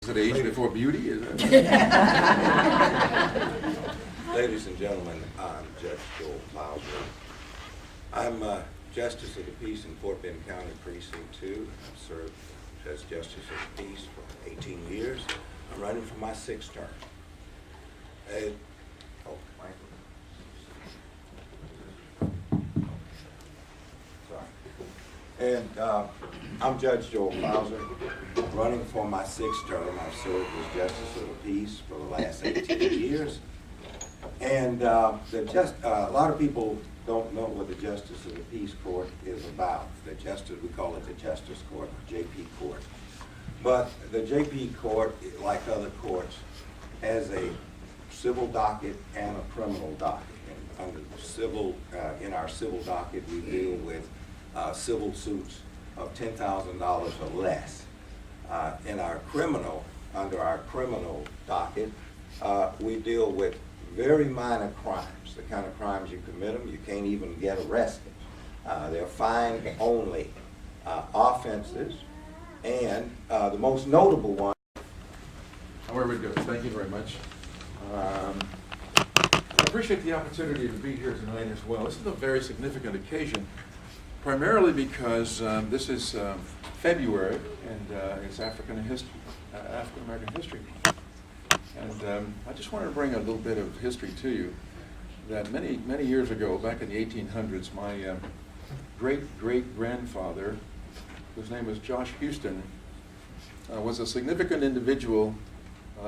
Is it age before beauty? Is it? Ladies and gentlemen, I'm Judge Joel Clouser. I'm Justice of the Peace in Fort Bend County Precinct 2. I've served as Justice of the Peace for 18 years. I'm running for my 6th term. I'm Judge Joel Clouser, running for my 6th term. I've served as Justice of the Peace for the last 18 years. And a lot of people don't know what the Justice of the Peace Court is about. We call it the Justice Court, or JP Court. But the JP Court, like other courts, has a civil docket and a criminal docket. And under in our civil docket, we deal with civil suits of $10,000 or less. Under our criminal docket, we deal with very minor crimes, the kind of crimes you commit them, you can't even get arrested. They're fine only offenses, and the most notable one. However it goes, thank you very much. I appreciate the opportunity to be here tonight as well. This is a very significant occasion, primarily because this is February, and it's African American History Month. And I just wanted to bring a little bit of history to you. That many years ago, back in the 1800s, my great-great-grandfather, whose name was Josh Houston, was a significant individual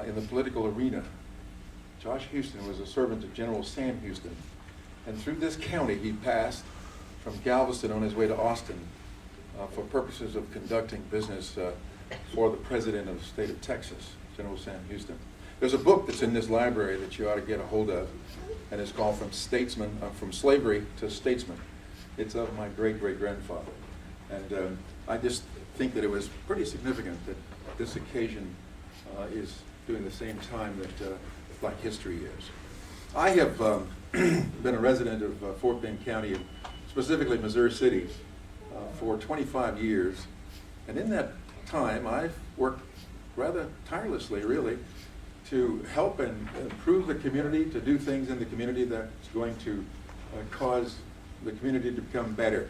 in the political arena. Josh Houston was a servant to General Sam Houston, and through this county he passed from Galveston on his way to Austin for purposes of conducting business for the President of the state of Texas, General Sam Houston. There's a book that's in this library that you ought to get a hold of, and it's called From Slavery to Statesman. It's of my great-great-grandfather. And I just think that it was pretty significant that this occasion is doing the same time that Black History is. I have been a resident of Fort Bend County, specifically Missouri City, for 25 years. And in that time, I've worked rather tirelessly, really, to help and improve the community, to do things in the community that's going to cause the community to become better.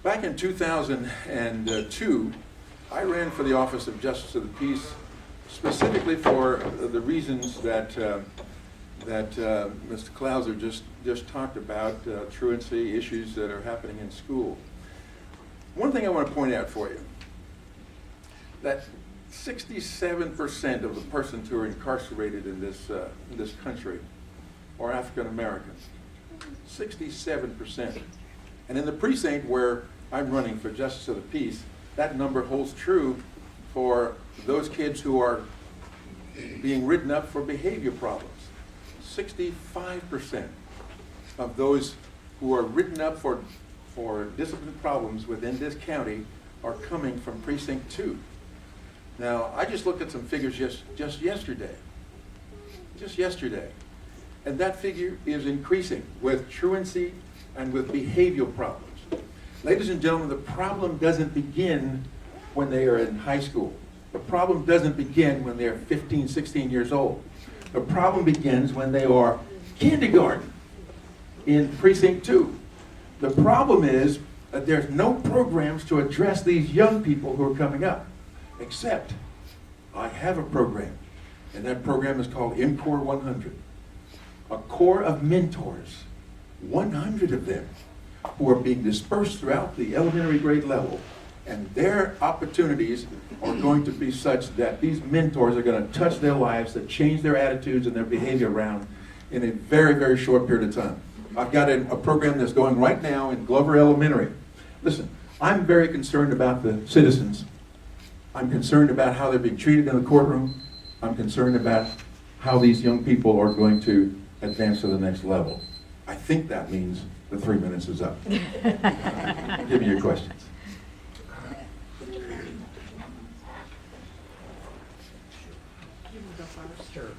Back in 2002, I ran for the office of Justice of the Peace, specifically for the reasons that Mr. Clouser just talked about, truancy, issues that are happening in school. One thing I want to point out for you, that 67% of the persons who are incarcerated in this country are African Americans. 67%. And in the precinct where I'm running for Justice of the Peace, that number holds true for those kids who are being written up for behavior problems. 65% of those who are written up for discipline problems within this county are coming from Precinct 2. Now, I just looked at some figures just yesterday, and that figure is increasing with truancy and with behavioral problems. Ladies and gentlemen, the problem doesn't begin when they are in high school. The problem doesn't begin when they're 15, 16 years old. The problem begins when they are kindergarten in Precinct 2. The problem is that there's no programs to address these young people who are coming up. Except I have a program, and that program is called MCORE 100. A core of mentors, 100 of them, who are being dispersed throughout the elementary grade level, and their opportunities are going to be such that these mentors are going to touch their lives, to change their attitudes and their behavior around in a very, very short period of time. I've got a program that's going right now in Glover Elementary. Listen, I'm very concerned about the citizens. I'm concerned about how they're being treated in the courtroom. I'm concerned about how these young people are going to advance to the next level. I think that means the 3 minutes is up. Give me your questions. Sure.